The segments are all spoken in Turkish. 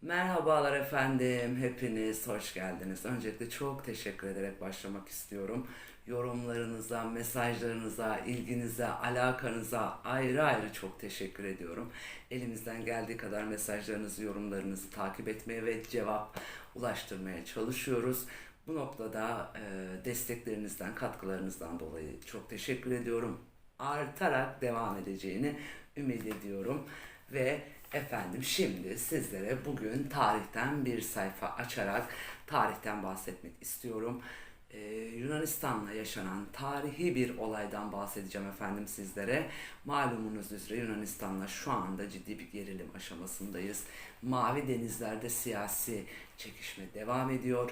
Merhabalar efendim, hepiniz hoş geldiniz. Öncelikle çok teşekkür ederek başlamak istiyorum. Yorumlarınıza, mesajlarınıza, ilginize, alakanıza ayrı ayrı çok teşekkür ediyorum. Elimizden geldiği kadar mesajlarınızı, yorumlarınızı takip etmeye ve cevap ulaştırmaya çalışıyoruz. Bu noktada desteklerinizden, katkılarınızdan dolayı çok teşekkür ediyorum. Artarak devam edeceğini ümit ediyorum. Ve efendim şimdi sizlere bugün tarihten bir sayfa açarak tarihten bahsetmek istiyorum. Yunanistan'la yaşanan tarihi bir olaydan bahsedeceğim efendim sizlere. Malumunuz üzere Yunanistan'la şu anda ciddi bir gerilim aşamasındayız. Mavi denizlerde siyasi çekişme devam ediyor.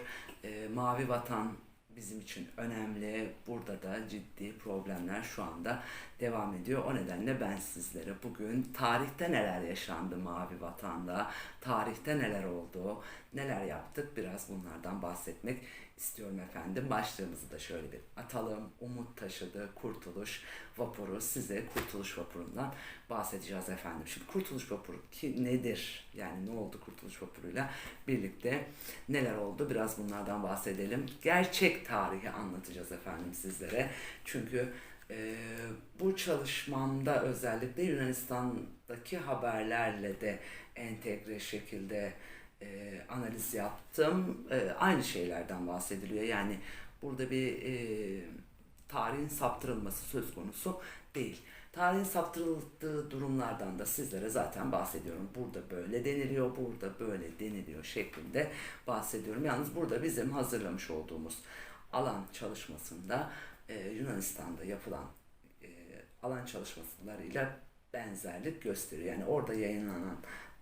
Mavi vatan bizim için önemli. Burada da ciddi problemler şu anda devam ediyor. O nedenle ben sizlere bugün tarihte neler yaşandı Mavi Vatan'da, tarihte neler oldu, neler yaptık biraz bunlardan bahsetmek istiyorum efendim. Başlığımızı da şöyle bir atalım. Umut taşıdı Kurtuluş Vapuru. Size Kurtuluş Vapuru'ndan bahsedeceğiz efendim. Şimdi Kurtuluş Vapuru ki nedir? Yani ne oldu Kurtuluş Vapuru'yla birlikte neler oldu? Biraz bunlardan bahsedelim. Gerçek tarihi anlatacağız efendim sizlere. Çünkü bu çalışmamda özellikle Yunanistan'daki haberlerle de entegre şekilde analiz yaptım. Aynı şeylerden bahsediliyor. Yani burada bir tarihin saptırılması söz konusu değil. Tarihin saptırıldığı durumlardan da sizlere zaten bahsediyorum. Burada böyle deniliyor, burada böyle deniliyor şeklinde bahsediyorum. Yalnız burada bizim hazırlamış olduğumuz alan çalışmasında Yunanistan'da yapılan e, alan çalışmalarıyla benzerlik gösteriyor. Yani orada yayınlanan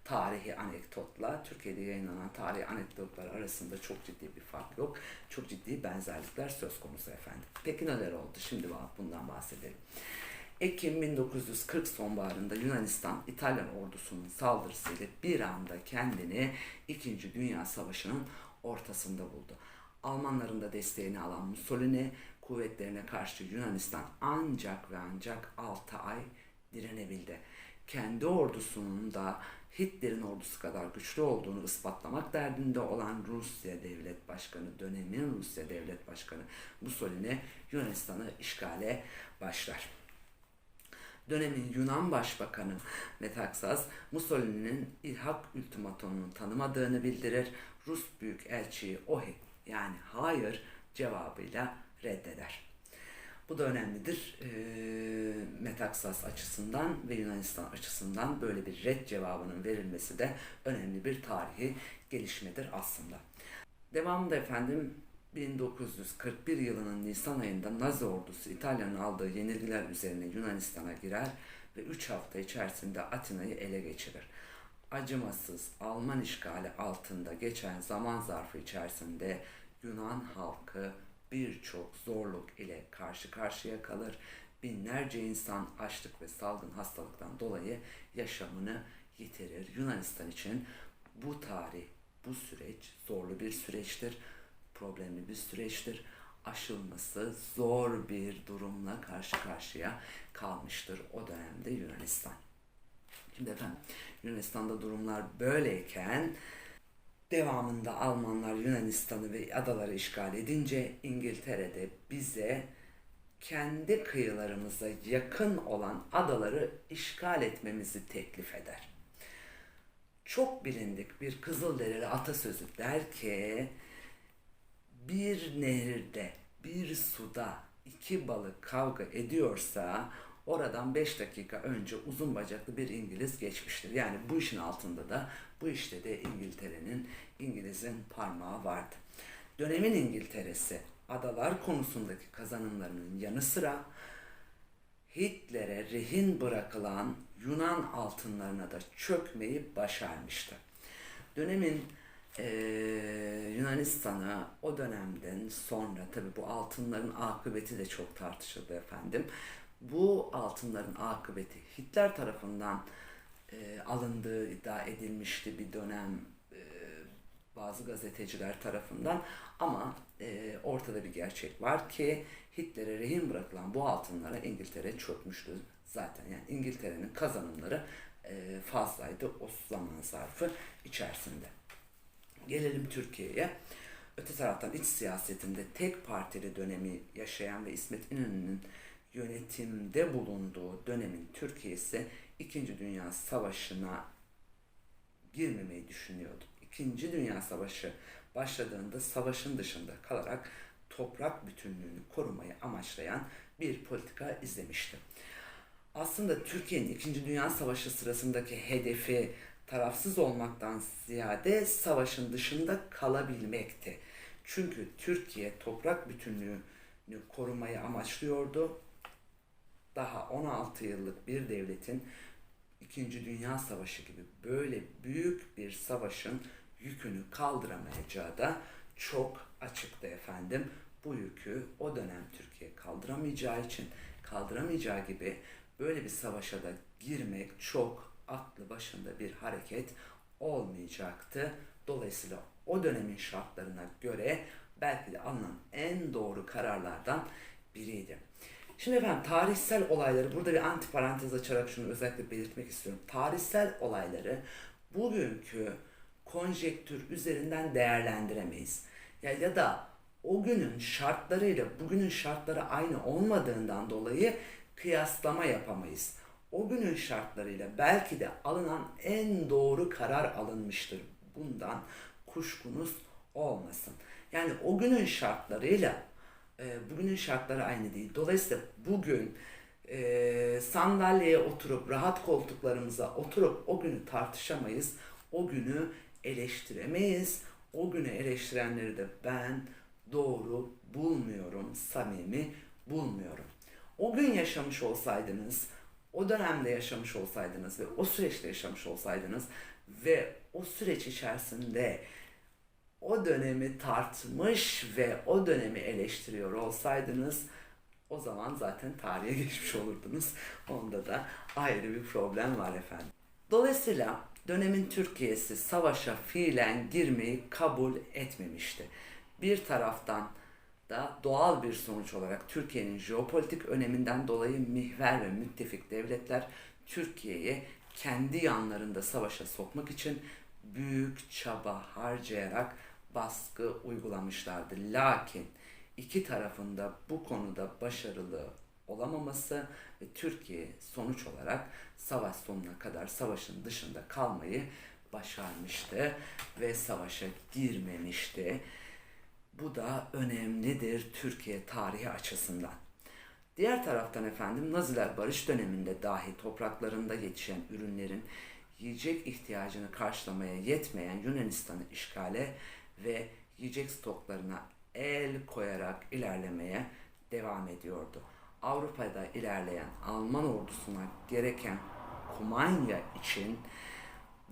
tarihi anekdotla Türkiye'de yayınlanan tarihi anekdotlar arasında çok ciddi bir fark yok. Çok ciddi benzerlikler söz konusu efendim. Peki neler oldu? Şimdi bundan bahsedelim. Ekim 1940 sonbaharında Yunanistan İtalyan ordusunun saldırısıyla bir anda kendini İkinci Dünya Savaşı'nın ortasında buldu. Almanların da desteğini alan Mussolini kuvvetlerine karşı Yunanistan ancak ve ancak 6 ay direnebildi. Kendi ordusunun da Hitler'in ordusu kadar güçlü olduğunu ispatlamak derdinde olan Rusya Devlet Başkanı, dönemin Rusya Devlet Başkanı Mussolini Yunanistan'ı işgale başlar. Dönemin Yunan Başbakanı Metaxas, Mussolini'nin ilhak ultimatomunu tanımadığını bildirir. Rus Büyükelçiyi ohi yani hayır cevabıyla reddeder. Bu da önemlidir. Metaxas açısından ve Yunanistan açısından böyle bir red cevabının verilmesi de önemli bir tarihi gelişmedir aslında. Devamında efendim 1941 yılının Nisan ayında Nazi ordusu İtalya'nın aldığı yenilgiler üzerine Yunanistan'a girer ve 3 hafta içerisinde Atina'yı ele geçirir. Acımasız Alman işgali altında geçen zaman zarfı içerisinde Yunan halkı birçok zorluk ile karşı karşıya kalır. Binlerce insan açlık ve salgın hastalıktan dolayı yaşamını yitirir. Yunanistan için bu tarih, bu süreç zorlu bir süreçtir, problemli bir süreçtir. Aşılması zor bir durumla karşı karşıya kalmıştır o dönemde Yunanistan. Şimdi efendim Yunanistan'da durumlar böyleyken devamında Almanlar Yunanistan'ı ve adaları işgal edince İngiltere'de bize kendi kıyılarımıza yakın olan adaları işgal etmemizi teklif eder. Çok bilindik bir Kızılderili atasözü der ki bir nehirde, bir suda iki balık kavga ediyorsa oradan 5 dakika önce uzun bacaklı bir İngiliz geçmiştir. Yani bu işin altında da bu işte de İngiliz'in parmağı vardı. Dönemin İngiltere'si adalar konusundaki kazanımlarının yanı sıra Hitler'e rehin bırakılan Yunan altınlarına da çökmeyi başarmıştı. Dönemin Yunanistan'ı o dönemden sonra tabi bu altınların akıbeti de çok tartışıldı efendim. Bu altınların akıbeti Hitler tarafından alındığı iddia edilmişti bir dönem bazı gazeteciler tarafından ama ortada bir gerçek var ki Hitler'e rehin bırakılan bu altınlara İngiltere çökmüştü zaten. Yani İngiltere'nin kazanımları fazlaydı o zaman zarfı içerisinde. Gelelim Türkiye'ye. Öte taraftan iç siyasetinde tek partili dönemi yaşayan ve İsmet İnönü'nün yönetimde bulunduğu dönemin Türkiye'si İkinci Dünya Savaşı'na girmemeyi düşünüyordu. İkinci Dünya Savaşı başladığında savaşın dışında kalarak toprak bütünlüğünü korumayı amaçlayan bir politika izlemişti. Aslında Türkiye'nin İkinci Dünya Savaşı sırasındaki hedefi tarafsız olmaktan ziyade savaşın dışında kalabilmekti. Çünkü Türkiye toprak bütünlüğünü korumayı amaçlıyordu. Daha 16 yıllık bir devletin İkinci Dünya Savaşı gibi böyle büyük bir savaşın yükünü kaldıramayacağı da çok açıktı efendim. Bu yükü o dönem Türkiye kaldıramayacağı gibi böyle bir savaşa da girmek çok aklı başında bir hareket olmayacaktı. Dolayısıyla o dönemin şartlarına göre belki de alınan en doğru kararlardan biriydi. Şimdi efendim tarihsel olayları burada bir antiparantez açarak şunu özellikle belirtmek istiyorum. Tarihsel olayları bugünkü konjektür üzerinden değerlendiremeyiz. Ya da o günün şartlarıyla bugünün şartları aynı olmadığından dolayı kıyaslama yapamayız. O günün şartlarıyla belki de alınan en doğru karar alınmıştır. Bundan kuşkunuz olmasın. Yani o günün şartlarıyla bugünün şartları aynı değil. Dolayısıyla bugün sandalyeye oturup rahat koltuklarımıza oturup o günü tartışamayız. O günü eleştiremeyiz. O günü eleştirenleri de ben doğru bulmuyorum, samimi bulmuyorum. O gün yaşamış olsaydınız, o dönemde yaşamış olsaydınız ve o süreçte yaşamış olsaydınız ve o süreç içerisinde o dönemi tartmış ve o dönemi eleştiriyor olsaydınız o zaman zaten tarihe geçmiş olurdunuz. Onda da ayrı bir problem var efendim. Dolayısıyla dönemin Türkiye'si savaşa fiilen girmeyi kabul etmemişti. Bir taraftan da doğal bir sonuç olarak Türkiye'nin jeopolitik öneminden dolayı mihver ve müttefik devletler Türkiye'yi kendi yanlarında savaşa sokmak için büyük çaba harcayarak baskı uygulamışlardı. Lakin iki tarafında bu konuda başarılı olamaması ve Türkiye sonuç olarak savaş sonuna kadar savaşın dışında kalmayı başarmıştı ve savaşa girmemişti. Bu da önemlidir Türkiye tarihi açısından. Diğer taraftan efendim Naziler barış döneminde dahi topraklarında yetişen ürünlerin yiyecek ihtiyacını karşılamaya yetmeyen Yunanistan'ı işgale ve yiyecek stoklarına el koyarak ilerlemeye devam ediyordu. Avrupa'da ilerleyen Alman ordusuna gereken kumanya için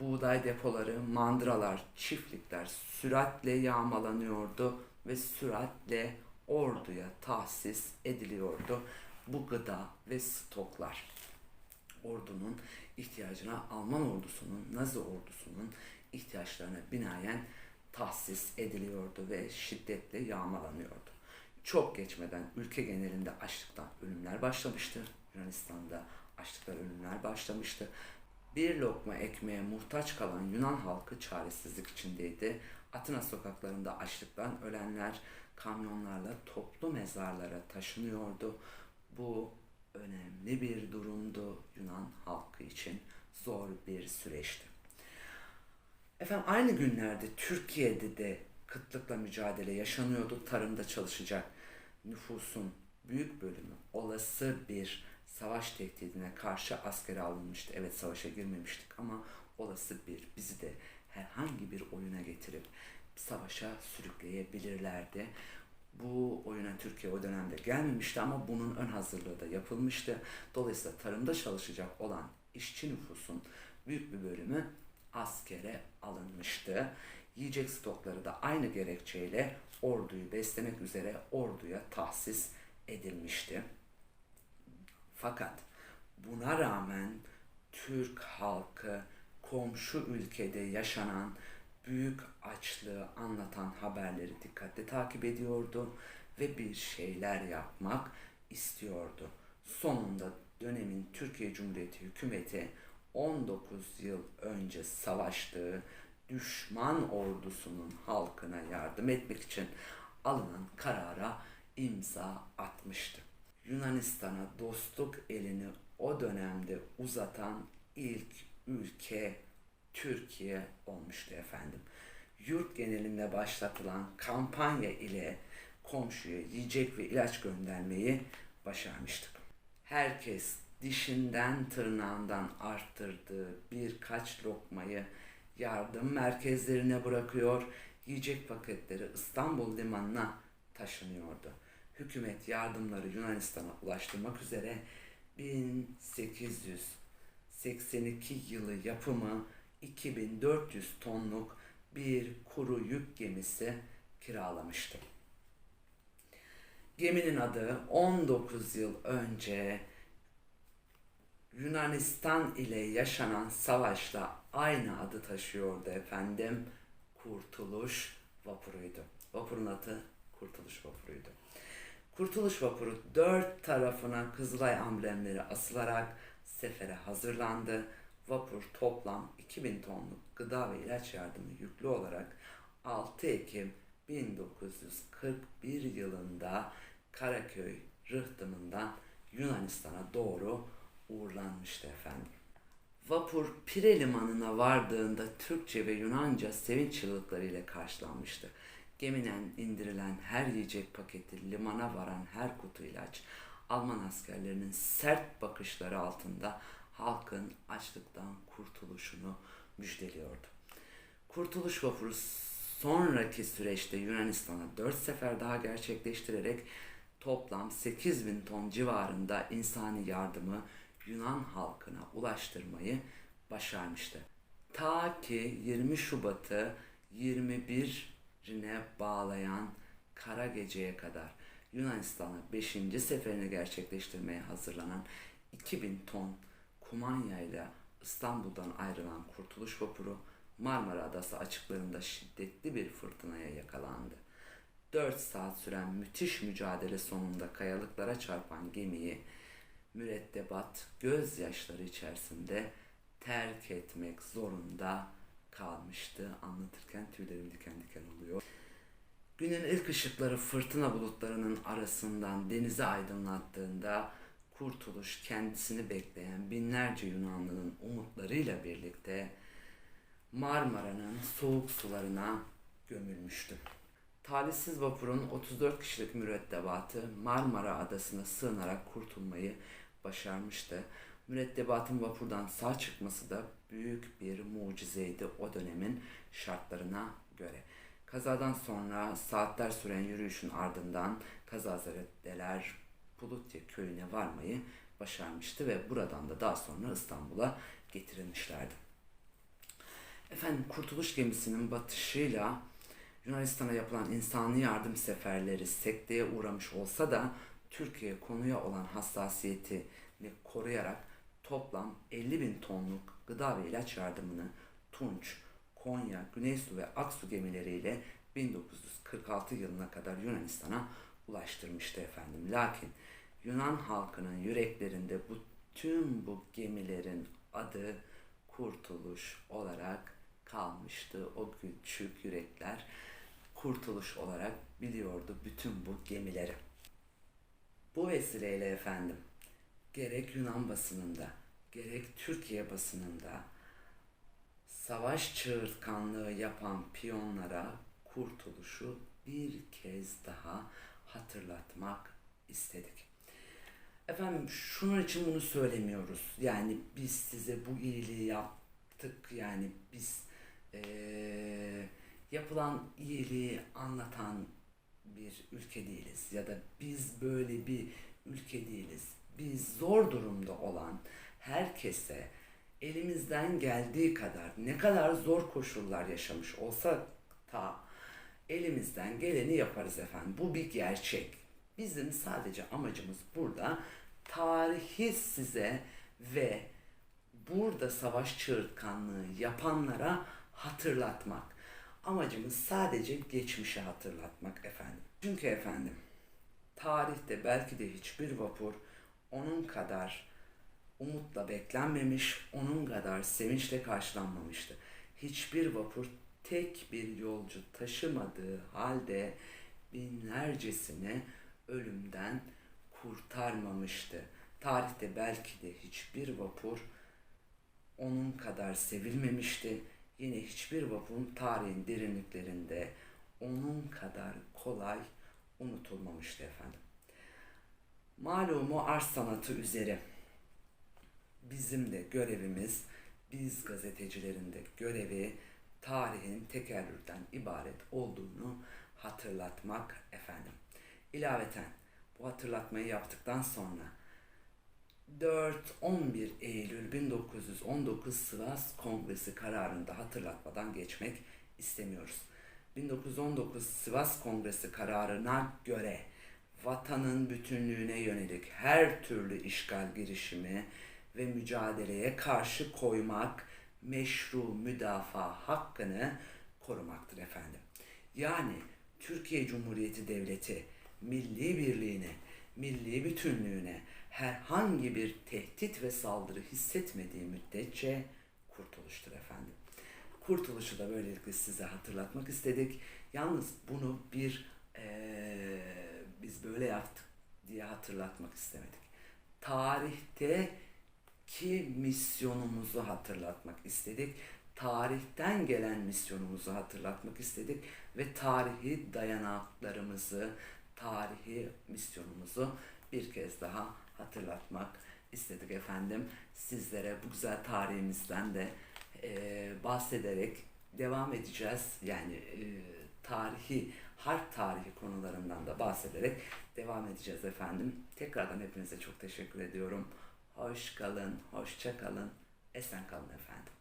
buğday depoları, mandıralar, çiftlikler süratle yağmalanıyordu ve süratle orduya tahsis ediliyordu bu gıda ve stoklar. Ordunun ihtiyacına, Alman ordusunun, Nazi ordusunun ihtiyaçlarına binaen tahsis ediliyordu ve şiddetle yağmalanıyordu. Çok geçmeden ülke genelinde açlıktan ölümler başlamıştı. Yunanistan'da açlıktan ölümler başlamıştı. Bir lokma ekmeğe muhtaç kalan Yunan halkı çaresizlik içindeydi. Atina sokaklarında açlıktan ölenler kamyonlarla toplu mezarlara taşınıyordu. Bu önemli bir durumdu Yunan halkı için, zor bir süreçti. Efendim aynı günlerde Türkiye'de de kıtlıkla mücadele yaşanıyordu. Tarımda çalışacak nüfusun büyük bölümü olası bir savaş tehdidine karşı askere alınmıştı. Evet savaşa girmemiştik ama olası bizi de herhangi bir oyuna getirip savaşa sürükleyebilirlerdi. Bu oyuna Türkiye o dönemde gelmemişti ama bunun ön hazırlığı da yapılmıştı. Dolayısıyla tarımda çalışacak olan işçi nüfusun büyük bir bölümü askere alınmıştı. Yiyecek stokları da aynı gerekçeyle orduyu beslemek üzere orduya tahsis edilmişti. Fakat buna rağmen Türk halkı komşu ülkede yaşanan büyük açlığı anlatan haberleri dikkatle takip ediyordu ve bir şeyler yapmak istiyordu. Sonunda dönemin Türkiye Cumhuriyeti hükümeti 19 yıl önce savaştığı düşman ordusunun halkına yardım etmek için alınan karara imza atmıştı. Yunanistan'a dostluk elini o dönemde uzatan ilk ülke Türkiye olmuştu efendim. Yurt genelinde başlatılan kampanya ile komşuya yiyecek ve ilaç göndermeyi başarmıştık. Herkes dişinden tırnağından arttırdığı birkaç lokmayı yardım merkezlerine bırakıyor, yiyecek paketleri İstanbul limanına taşınıyordu. Hükümet yardımları Yunanistan'a ulaştırmak üzere 1882 yılı yapımı 2400 tonluk bir kuru yük gemisi kiralamıştı. Geminin adı 19 yıl önce Yunanistan ile yaşanan savaşta aynı adı taşıyordu efendim. Kurtuluş Vapuru'ydu. Vapurun adı Kurtuluş Vapuru'ydu. Kurtuluş Vapuru dört tarafına Kızılay amblemleri asılarak sefere hazırlandı. Vapur toplam 2000 tonluk gıda ve ilaç yardımı yüklü olarak 6 Ekim 1941 yılında Karaköy rıhtımından Yunanistan'a doğru uğurlanmıştı efendim. Vapur Pire limanına vardığında Türkçe ve Yunanca sevinç çığlıkları ile karşılanmıştı. Gemiden indirilen her yiyecek paketi, limana varan her kutu ilaç, Alman askerlerinin sert bakışları altında halkın açlıktan kurtuluşunu müjdeliyordu. Kurtuluş Vapuru sonraki süreçte Yunanistan'a 4 sefer daha gerçekleştirerek toplam 8.000 ton civarında insani yardımı Yunan halkına ulaştırmayı başarmıştı. Ta ki 20 Şubat'ı 21'ine bağlayan Kara Gece'ye kadar Yunanistan'a 5. seferini gerçekleştirmeye hazırlanan 2000 ton kumanya ile İstanbul'dan ayrılan Kurtuluş Vapuru Marmara Adası açıklarında şiddetli bir fırtınaya yakalandı. 4 saat süren müthiş mücadele sonunda kayalıklara çarpan gemiyi mürettebat gözyaşları içerisinde terk etmek zorunda kalmıştı. Anlatırken tüylerim diken diken oluyor. Günün ilk ışıkları fırtına bulutlarının arasından denizi aydınlattığında Kurtuluş kendisini bekleyen binlerce Yunanlı'nın umutlarıyla birlikte Marmara'nın soğuk sularına gömülmüştü. Talihsiz vapurun 34 kişilik mürettebatı Marmara Adası'na sığınarak kurtulmayı başarmıştı. Mürettebatın vapurdan sağ çıkması da büyük bir mucizeydi o dönemin şartlarına göre. Kazadan sonra saatler süren yürüyüşün ardından kazazedeler Pulutya köyüne varmayı başarmıştı ve buradan da daha sonra İstanbul'a getirilmişlerdi. Efendim Kurtuluş gemisinin batışıyla Yunanistan'a yapılan insani yardım seferleri sekteye uğramış olsa da Türkiye konuya olan hassasiyetini koruyarak toplam 50.000 tonluk gıda ve ilaç yardımını Tunç, Konya, Güneysu ve Aksu gemileriyle 1946 yılına kadar Yunanistan'a ulaştırmıştı efendim. Lakin Yunan halkının yüreklerinde tüm bu gemilerin adı Kurtuluş olarak kalmıştı. O küçük yürekler Kurtuluş olarak biliyordu bütün bu gemileri. Bu vesileyle efendim gerek Yunan basınında gerek Türkiye basınında savaş çığırtkanlığı yapan piyonlara Kurtuluş'u bir kez daha hatırlatmak istedik. Efendim şunun için bunu söylemiyoruz. Yani biz size bu iyiliği yaptık. Yani biz yapılan iyiliği anlatan bir ülke değiliz. Ya da biz böyle bir ülke değiliz. Biz zor durumda olan herkese elimizden geldiği kadar ne kadar zor koşullar yaşamış olsa da elimizden geleni yaparız efendim. Bu bir gerçek. Bizim sadece amacımız burada tarihi size ve burada savaş çığırtkanlığı yapanlara hatırlatmak. Amacımız sadece geçmişi hatırlatmak efendim. Çünkü efendim tarihte belki de hiçbir vapur onun kadar umutla beklenmemiş, onun kadar sevinçle karşılanmamıştı. hiçbir vapur tek bir yolcu taşımadığı halde binlercesini ölümden kurtarmamıştı. Tarihte belki de hiçbir vapur onun kadar sevilmemişti. Yine hiçbir vapurun tarihin derinliklerinde onun kadar kolay unutulmamıştı efendim. Malumu arz sanatı üzere bizim de görevimiz, biz gazetecilerin de görevi tarihin tekerrürden ibaret olduğunu hatırlatmak efendim. İlaveten bu hatırlatmayı yaptıktan sonra 4-11 Eylül 1919 Sivas Kongresi kararında hatırlatmadan geçmek istemiyoruz. 1919 Sivas Kongresi kararına göre vatanın bütünlüğüne yönelik her türlü işgal girişimi ve mücadeleye karşı koymak meşru müdafaa hakkını korumaktır efendim. Yani Türkiye Cumhuriyeti Devleti milli birliğine, milli bütünlüğüne herhangi bir tehdit ve saldırı hissetmediği müddetçe kurtuluştur efendim. Kurtuluşu da böylelikle size hatırlatmak istedik. Yalnız bunu biz böyle yaptık diye hatırlatmak istemedik. Tarihteki misyonumuzu hatırlatmak istedik. Tarihten gelen misyonumuzu hatırlatmak istedik ve tarihi dayanaklarımızı, tarihi misyonumuzu bir kez daha hatırlatmak istedik efendim. Sizlere bu güzel tarihimizden de bahsederek devam edeceğiz. Yani harp tarihi konularından da bahsederek devam edeceğiz efendim. Tekrardan hepinize çok teşekkür ediyorum. Hoş kalın, hoşça kalın, esen kalın efendim.